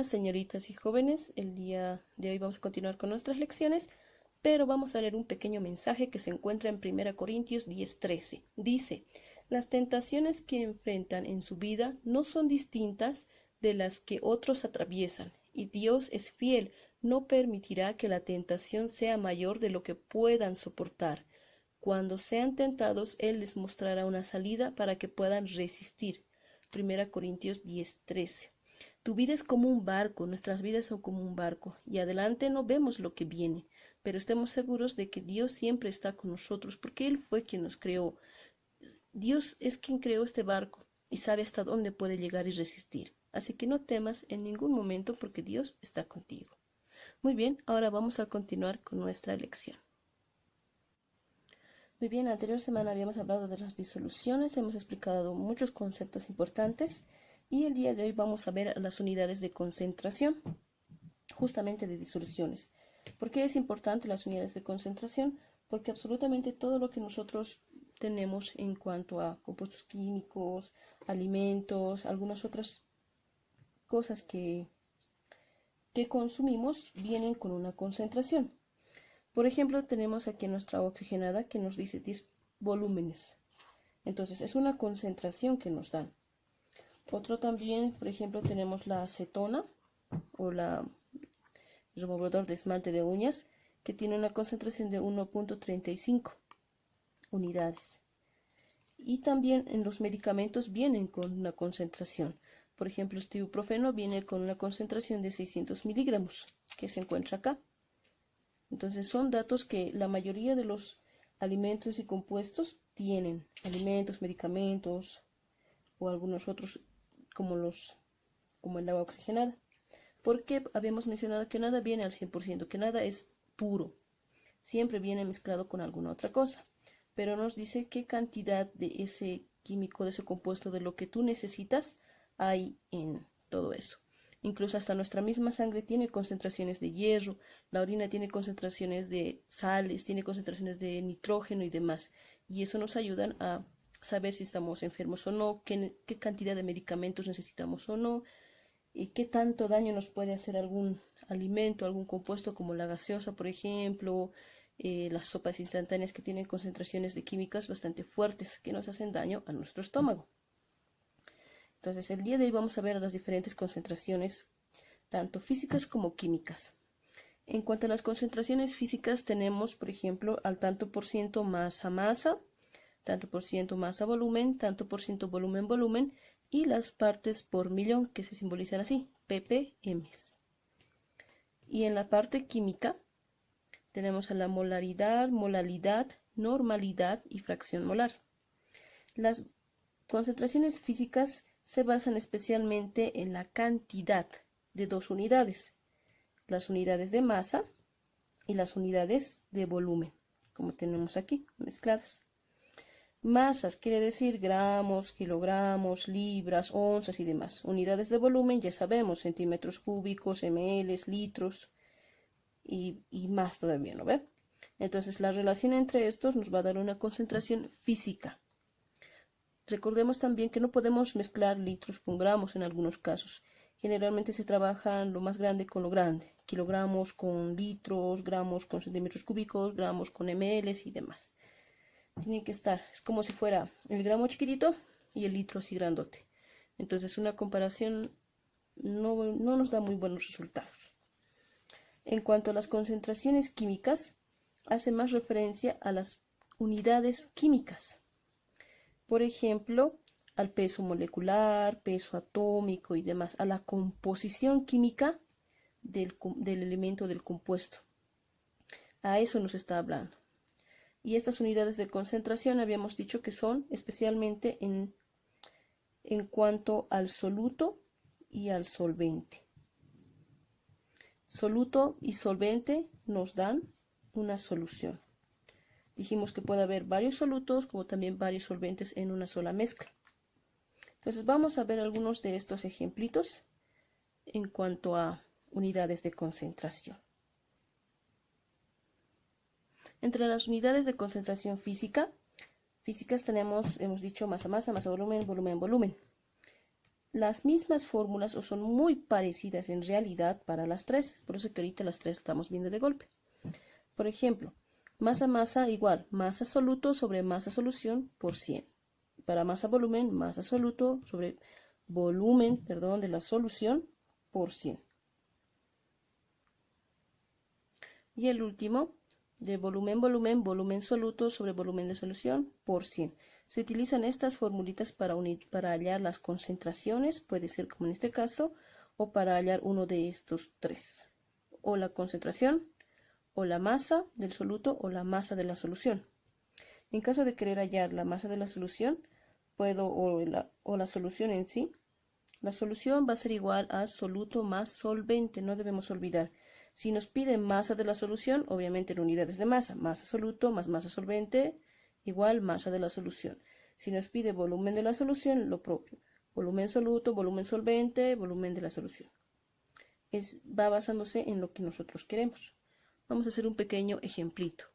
señoritas y jóvenes, el día de hoy vamos a continuar con nuestras lecciones, pero vamos a leer un pequeño mensaje que se encuentra en 1 Corintios 10:13. Dice: las tentaciones que enfrentan en su vida no son distintas de las que otros atraviesan, y Dios es fiel, no permitirá que la tentación sea mayor de lo que puedan soportar. Cuando sean tentados, Él les mostrará una salida para que puedan resistir. 1 Corintios 10:13. Tu vida es como un barco, nuestras vidas son como un barco, y adelante no vemos lo que viene, pero estemos seguros de que Dios siempre está con nosotros, porque Él fue quien nos creó. Dios es quien creó este barco y sabe hasta dónde puede llegar y resistir. Así que no temas en ningún momento, porque Dios está contigo. Muy bien, ahora vamos a continuar con nuestra lección. Muy bien, la anterior semana habíamos hablado de las disoluciones, hemos explicado muchos conceptos importantes y el día de hoy vamos a ver las unidades de concentración, justamente de disoluciones. ¿Por qué es importante las unidades de concentración? Porque absolutamente todo lo que nosotros tenemos en cuanto a compuestos químicos, alimentos, algunas otras cosas que consumimos vienen con una concentración. Por ejemplo, tenemos aquí nuestra oxigenada que nos dice 10 volúmenes. Entonces, es una concentración que nos dan. Otro también, por ejemplo, tenemos la acetona o el removedor de esmalte de uñas, que tiene una concentración de 1.35 unidades. Y también en los medicamentos vienen con una concentración. Por ejemplo, este ibuprofeno viene con una concentración de 600 miligramos, que se encuentra acá. Entonces son datos que la mayoría de los alimentos y compuestos tienen, alimentos, medicamentos o algunos otros como el agua oxigenada. Porque habíamos mencionado que nada viene al 100%, que nada es puro, siempre viene mezclado con alguna otra cosa, pero nos dice qué cantidad de ese químico, de ese compuesto, de lo que tú necesitas hay en todo eso. Incluso hasta nuestra misma sangre tiene concentraciones de hierro, la orina tiene concentraciones de sales, tiene concentraciones de nitrógeno y demás. Y eso nos ayuda a saber si estamos enfermos o no, qué cantidad de medicamentos necesitamos o no, y qué tanto daño nos puede hacer algún alimento, algún compuesto como la gaseosa, por ejemplo, las sopas instantáneas que tienen concentraciones de químicas bastante fuertes que nos hacen daño a nuestro estómago. Entonces, el día de hoy vamos a ver las diferentes concentraciones, tanto físicas como químicas. En cuanto a las concentraciones físicas, tenemos, por ejemplo, al tanto por ciento masa-masa, tanto por ciento masa-volumen, tanto por ciento volumen-volumen, y las partes por millón, que se simbolizan así, ppm. Y en la parte química, tenemos a la molaridad, molalidad, normalidad y fracción molar. Las concentraciones físicas se basan especialmente en la cantidad de dos unidades, las unidades de masa y las unidades de volumen, como tenemos aquí mezcladas. Masas quiere decir gramos, kilogramos, libras, onzas y demás. Unidades de volumen ya sabemos, centímetros cúbicos, ml, litros y más todavía, ¿no ve? Entonces la relación entre estos nos va a dar una concentración física. Recordemos también que no podemos mezclar litros con gramos en algunos casos. Generalmente se trabaja lo más grande con lo grande. Kilogramos con litros, gramos con centímetros cúbicos, gramos con ml y demás. Tiene que estar, es como si fuera el gramo chiquitito y el litro así grandote. Entonces una comparación no nos da muy buenos resultados. En cuanto a las concentraciones químicas, hace más referencia a las unidades químicas. Por ejemplo, al peso molecular, peso atómico y demás, a la composición química del elemento, del compuesto. A eso nos está hablando. Y estas unidades de concentración habíamos dicho que son especialmente en cuanto al soluto y al solvente. Soluto y solvente nos dan una solución. Dijimos que puede haber varios solutos como también varios solventes en una sola mezcla. Entonces vamos a ver algunos de estos ejemplitos en cuanto a unidades de concentración. Entre las unidades de concentración físicas tenemos, hemos dicho, masa-masa, masa-volumen, volumen-volumen. las mismas fórmulas o son muy parecidas en realidad para las tres. Por eso que ahorita las tres estamos viendo de golpe. Por ejemplo, masa igual masa soluto sobre masa solución por 100. Para masa volumen, masa soluto sobre volumen, de la solución por 100. Y el último, de volumen soluto sobre volumen de solución por 100. Se utilizan estas formulitas para hallar las concentraciones, puede ser como en este caso, o para hallar uno de estos tres. O la concentración, o la masa del soluto, o la masa de la solución. En caso de querer hallar la masa de la solución, o la solución en sí, la solución va a ser igual a soluto más solvente, no debemos olvidar. Si nos pide masa de la solución, obviamente en unidades de masa soluto más masa solvente igual masa de la solución. Si nos pide volumen de la solución, lo propio. Volumen soluto, volumen solvente, volumen de la solución. Va basándose en lo que nosotros queremos. Vamos a hacer un pequeño ejemplito.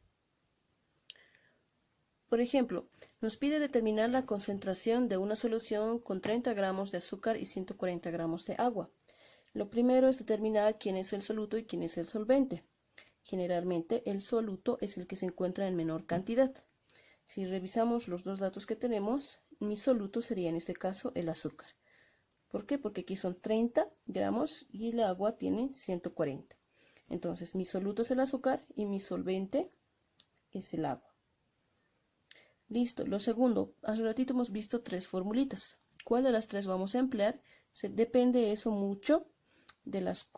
Por ejemplo, nos pide determinar la concentración de una solución con 30 gramos de azúcar y 140 gramos de agua. Lo primero es determinar quién es el soluto y quién es el solvente. Generalmente el soluto es el que se encuentra en menor cantidad. Si revisamos los dos datos que tenemos, mi soluto sería en este caso el azúcar. ¿Por qué? Porque aquí son 30 gramos y el agua tiene 140. Entonces mi soluto es el azúcar y mi solvente es el agua. Listo. Lo segundo, hace un ratito hemos visto tres formulitas. ¿Cuál de las tres vamos a emplear? Depende eso mucho de las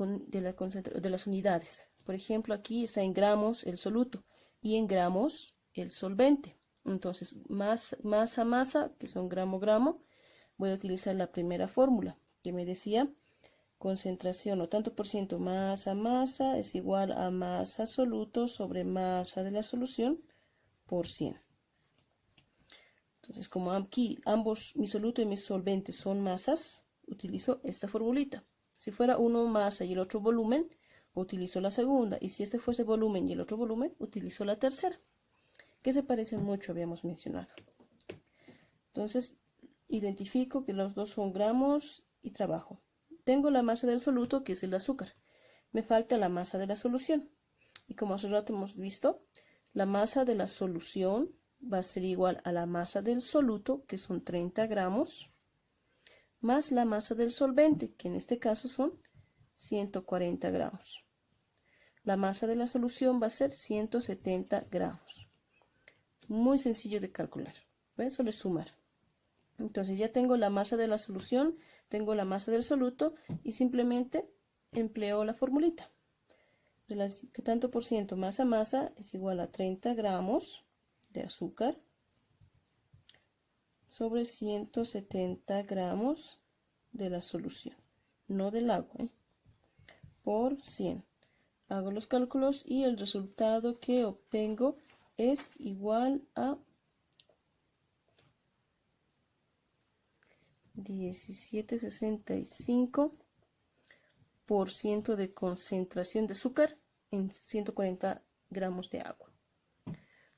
unidades. Por ejemplo, aquí está en gramos el soluto y en gramos el solvente. Entonces, masa, que son gramo, voy a utilizar la primera fórmula que me decía concentración o tanto por ciento masa es igual a masa soluto sobre masa de la solución por 100. Entonces, como aquí ambos, mi soluto y mi solvente, son masas, utilizo esta formulita. Si fuera uno masa y el otro volumen, utilizo la segunda. Y si este fuese volumen y el otro volumen, utilizo la tercera, que se parecen mucho, habíamos mencionado. Entonces, identifico que los dos son gramos y trabajo. Tengo la masa del soluto, que es el azúcar. Me falta la masa de la solución. Y como hace rato hemos visto, la masa de la solución va a ser igual a la masa del soluto, que son 30 gramos, más la masa del solvente, que en este caso son 140 gramos. La masa de la solución va a ser 170 gramos. Muy sencillo de calcular. ¿Ves? Solo es sumar. Entonces ya tengo la masa de la solución, tengo la masa del soluto y simplemente empleo la formulita. Que tanto por ciento masa es igual a 30 gramos de azúcar sobre 170 gramos de la solución, no del agua, por 100. Hago los cálculos y el resultado que obtengo es igual a 17,65% de concentración de azúcar en 140 gramos de agua.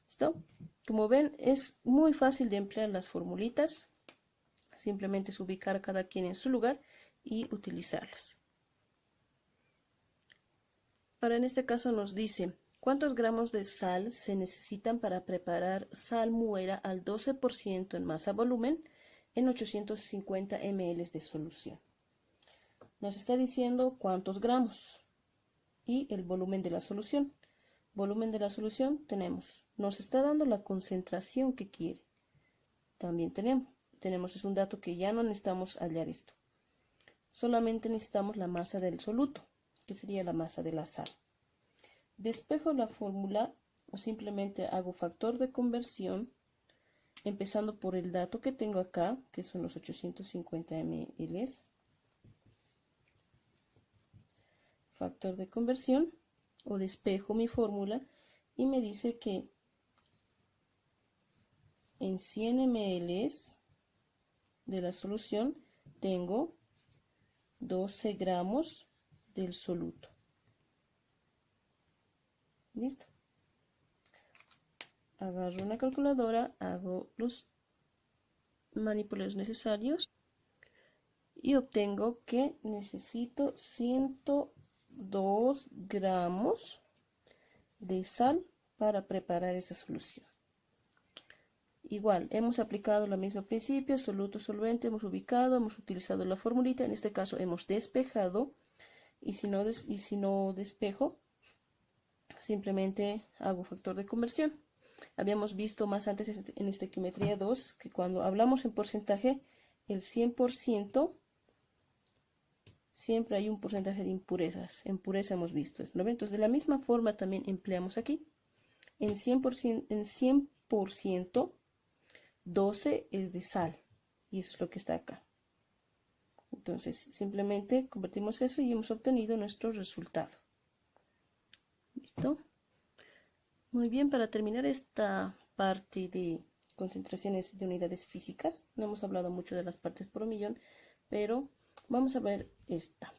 ¿Listo? Como ven, es muy fácil de emplear las formulitas. Simplemente es ubicar a cada quien en su lugar y utilizarlas. Ahora en este caso nos dice, ¿cuántos gramos de sal se necesitan para preparar salmuera al 12% en masa volumen en 850 ml de solución? Nos está diciendo cuántos gramos y el volumen de la solución. Volumen de la solución tenemos. Nos está dando la concentración que quiere. También tenemos, es un dato que ya no necesitamos hallar esto. Solamente necesitamos la masa del soluto, que sería la masa de la sal. Despejo la fórmula o simplemente hago factor de conversión, empezando por el dato que tengo acá, que son los 850 ml. Factor de conversión o despejo mi fórmula y me dice que en 100 ml de la solución tengo 12 gramos del soluto. ¿Listo? Agarro una calculadora, hago los manipuladores necesarios y obtengo que necesito 102 gramos de sal para preparar esa solución. Igual, hemos aplicado el mismo principio, soluto, solvente, hemos ubicado, hemos utilizado la formulita, en este caso hemos despejado, y si no despejo, simplemente hago factor de conversión. Habíamos visto más antes en estequiometría 2 que cuando hablamos en porcentaje, el 100% siempre hay un porcentaje de impurezas. En pureza hemos visto esto, ¿no? Entonces, de la misma forma también empleamos aquí. En 100%, 12 es de sal. Y eso es lo que está acá. Entonces, simplemente convertimos eso y hemos obtenido nuestro resultado. ¿Listo? Muy bien, para terminar esta parte de concentraciones de unidades físicas, no hemos hablado mucho de las partes por millón, pero vamos a ver esta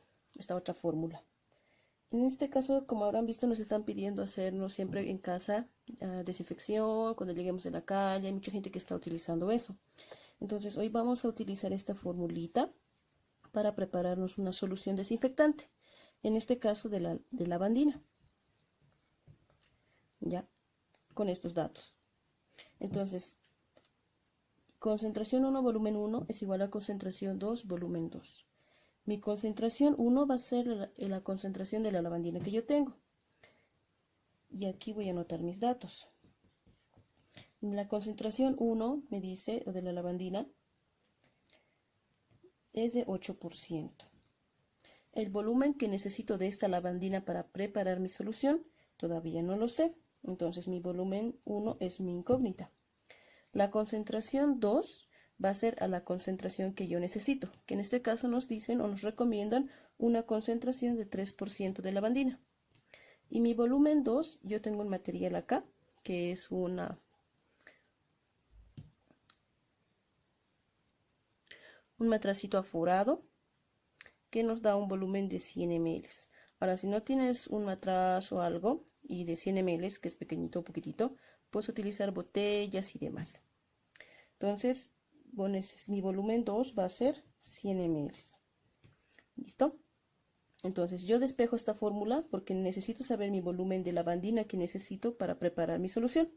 otra fórmula. En este caso, como habrán visto, nos están pidiendo hacernos siempre en casa desinfección, cuando lleguemos de la calle, hay mucha gente que está utilizando eso. Entonces, hoy vamos a utilizar esta formulita para prepararnos una solución desinfectante, en este caso de lavandina. Ya, con estos datos. Entonces, concentración 1, volumen 1 es igual a concentración 2, volumen 2. Mi concentración 1 va a ser la concentración de la lavandina que yo tengo. Y aquí voy a anotar mis datos. La concentración 1 me dice, o de la lavandina, es de 8%. El volumen que necesito de esta lavandina para preparar mi solución, todavía no lo sé. Entonces mi volumen 1 es mi incógnita. La concentración 2 va a ser a la concentración que yo necesito, que en este caso nos dicen o nos recomiendan una concentración de 3% de lavandina. Y mi volumen 2, yo tengo un material acá, que es un matracito aforado, que nos da un volumen de 100 ml. Ahora, si no tienes un matraz o algo, y de 100 ml, que es pequeñito o poquitito, puedes utilizar botellas y demás. Entonces, bueno, mi volumen 2 va a ser 100 ml. ¿Listo? Entonces, yo despejo esta fórmula porque necesito saber mi volumen de lavandina que necesito para preparar mi solución.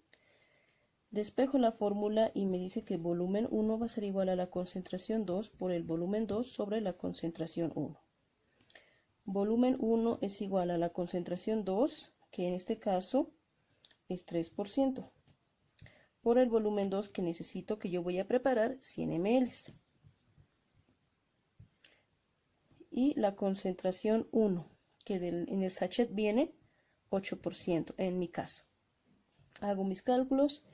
Despejo la fórmula y me dice que volumen 1 va a ser igual a la concentración 2 por el volumen 2 sobre la concentración 1. Volumen 1 es igual a la concentración 2, que en este caso es 3%, por el volumen 2 que necesito, que yo voy a preparar 100 ml. Y la concentración 1, que en el sachet viene 8% en mi caso. Hago mis cálculos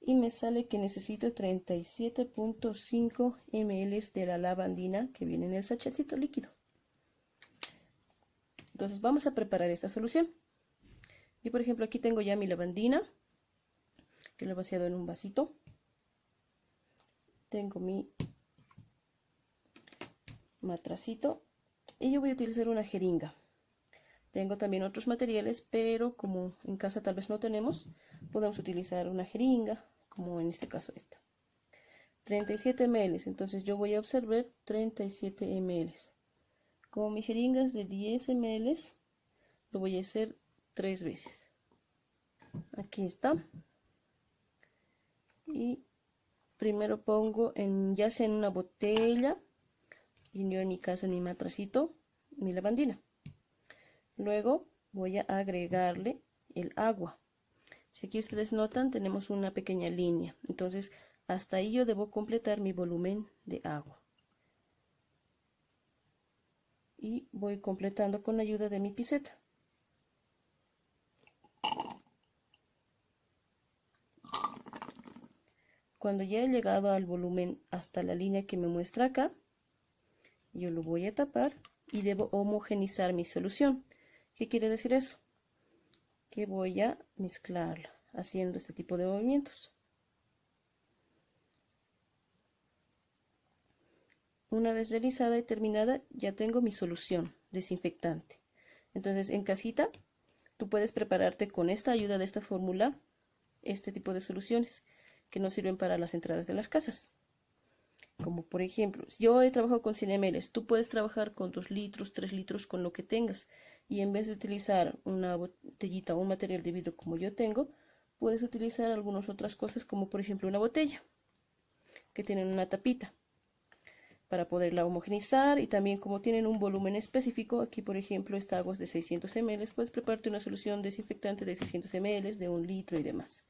y me sale que necesito 37.5 ml de la lavandina que viene en el sachetcito líquido. Entonces vamos a preparar esta solución. Yo, por ejemplo, aquí tengo ya mi lavandina, que lo he vaciado en un vasito. Tengo mi matracito y yo voy a utilizar una jeringa. Tengo también otros materiales, pero como en casa tal vez no tenemos, podemos utilizar una jeringa, como en este caso esta. 37 ml, entonces yo voy a observar 37 ml. Como mi jeringa es de 10 ml, lo voy a hacer 3 veces. Aquí está. Y primero pongo ya sea en una botella, y yo en mi caso en mi matracito, mi lavandina. Luego voy a agregarle el agua. Si aquí ustedes notan, tenemos una pequeña línea. Entonces, hasta ahí yo debo completar mi volumen de agua. Y voy completando con la ayuda de mi piseta. Cuando ya he llegado al volumen hasta la línea que me muestra acá, yo lo voy a tapar y debo homogenizar mi solución. ¿Qué quiere decir eso? Que voy a mezclarla haciendo este tipo de movimientos. Una vez realizada y terminada, ya tengo mi solución desinfectante. Entonces, en casita, tú puedes prepararte con esta ayuda de esta fórmula, este tipo de soluciones que nos sirven para las entradas de las casas. Como por ejemplo, yo he trabajado con 100 ml, tú puedes trabajar con 2 litros, 3 litros, con lo que tengas. Y en vez de utilizar una botellita o un material de vidrio como yo tengo, puedes utilizar algunas otras cosas como por ejemplo una botella que tienen una tapita para poderla homogenizar, y también como tienen un volumen específico, aquí por ejemplo esta agua es de 600 ml, puedes prepararte una solución desinfectante de 600 ml, de 1 litro y demás.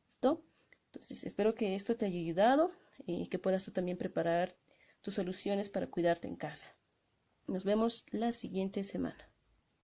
¿Listo? Entonces espero que esto te haya ayudado y que puedas tú también preparar tus soluciones para cuidarte en casa. Nos vemos la siguiente semana.